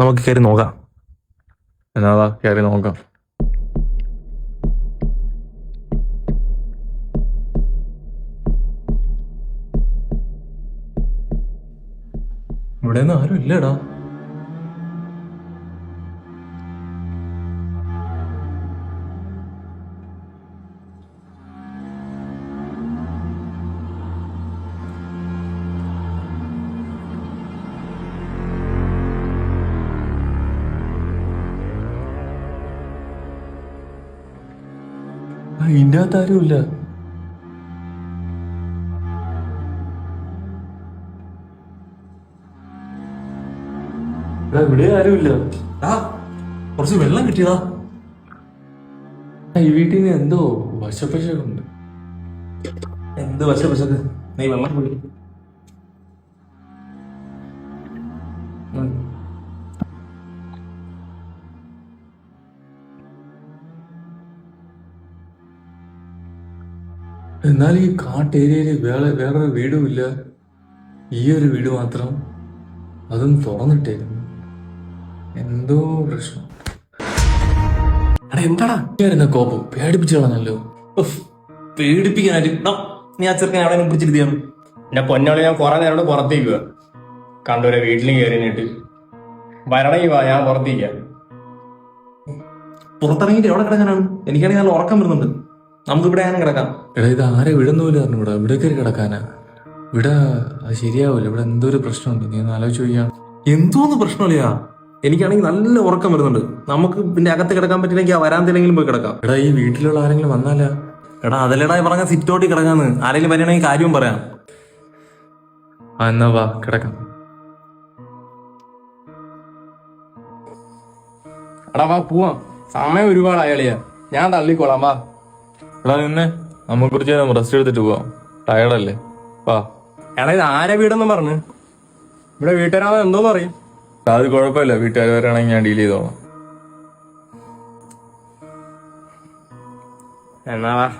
നമുക്ക് കയറി നോക്കാം. എന്നാ കയറി നോക്കാം. ഇവിടെ ഒന്നും ആരും ഇല്ലടാ. ഇതിന്റെ അകത്ത് ആരുമില്ല. ഇവിടെ ആരുമില്ല. കുറച്ച് വെള്ളം കിട്ടിയതാ. ഈ വീട്ടിൽ നിന്ന് എന്തോ വശപ്പശകുണ്ട്. എന്ത് വശപ്പശക്ക്? നീ വെള്ളം കുടി. എന്നാൽ ഈ കാട്ടേരിയയില് വേറൊരു വീടും ഇല്ല. ഈ ഒരു വീട് മാത്രം, അതും തുറന്നിട്ടേക്കുന്നു. എന്തോ പ്രശ്നം. എന്താടാ കോപ്പം പേടിപ്പിച്ചു കളഞ്ഞല്ലോ. പേടിപ്പിക്കാനായിട്ട് നീ ആ ചെറുക്കൻ അവിടെ പിടിച്ചിരുത്തിയാണ്. എന്റെ പൊന്നോളി, ഞാൻ കുറെ നേരം പുറത്തേക്കുക കണ്ടൂരെ വീട്ടിൽ കയറിയിട്ട് വരണമെങ്കിൽ വാ, ഞാൻ പുറത്തേക്ക. പുറത്തിറങ്ങിയിട്ട് എവിടെ കിടക്കാനാണ്? എനിക്കാണെങ്കിൽ നല്ല ഉറക്കം വരുന്നുണ്ട്. നമുക്ക് ഇവിടെ ആനും കിടക്കാം. എടാ, ഇത് ആരെ വിടുന്നില്ല പറഞ്ഞു. ഇവിടെ ഇവിടെ കയറി കിടക്കാനാ? ഇവിടെ അത് ശരിയാവില്ല. ഇവിടെ എന്തോ ഒരു പ്രശ്നമുണ്ട്. നീ ഒന്ന് ആലോചിച്ച് ചോദിക്കാം. എന്തോന്ന് പ്രശ്നമില്ല. എനിക്കാണെങ്കിൽ നല്ല ഉറക്കം വരുന്നുണ്ട്. നമുക്ക് പിന്നെ അകത്ത് കിടക്കാൻ പറ്റില്ലെങ്കിൽ ആ വരാന്തിലെങ്കിലും പോയി കിടക്കാം. എടാ, ഈ വീട്ടിലുള്ള ആരെങ്കിലും വന്നാലാ? എടാ, അതല്ലടാ പറഞ്ഞ സിറ്റോട്ടി കിടക്കാന്ന്. ആരെങ്കിലും വരണമെങ്കിൽ കാര്യവും പറയാം. എന്നാ വാ കിടക്കാം. എടാ വാ പോവാം, സമയം ഒരുപാട് അയാളിയാ. ഞാൻ തള്ളിക്കോളാം, വാ. എടാ നിന്നെ നമുക്ക് കുറച്ച് നേരം റെസ്റ്റ് എടുത്തിട്ട് പോവാം. ടയർഡല്ലേ? വാ. എടാ, ഇത് ആരെ വീടെന്നും പറഞ്ഞു? ഇവിടെ വീട്ടുകാരാണോ എന്തോന്ന് പറയും. അത് കുഴപ്പമില്ല. വീട്ടുകാർ വരാണെങ്കിൽ ഞാൻ ഡീൽ ചെയ്തോളാം. എന്നാ വാ.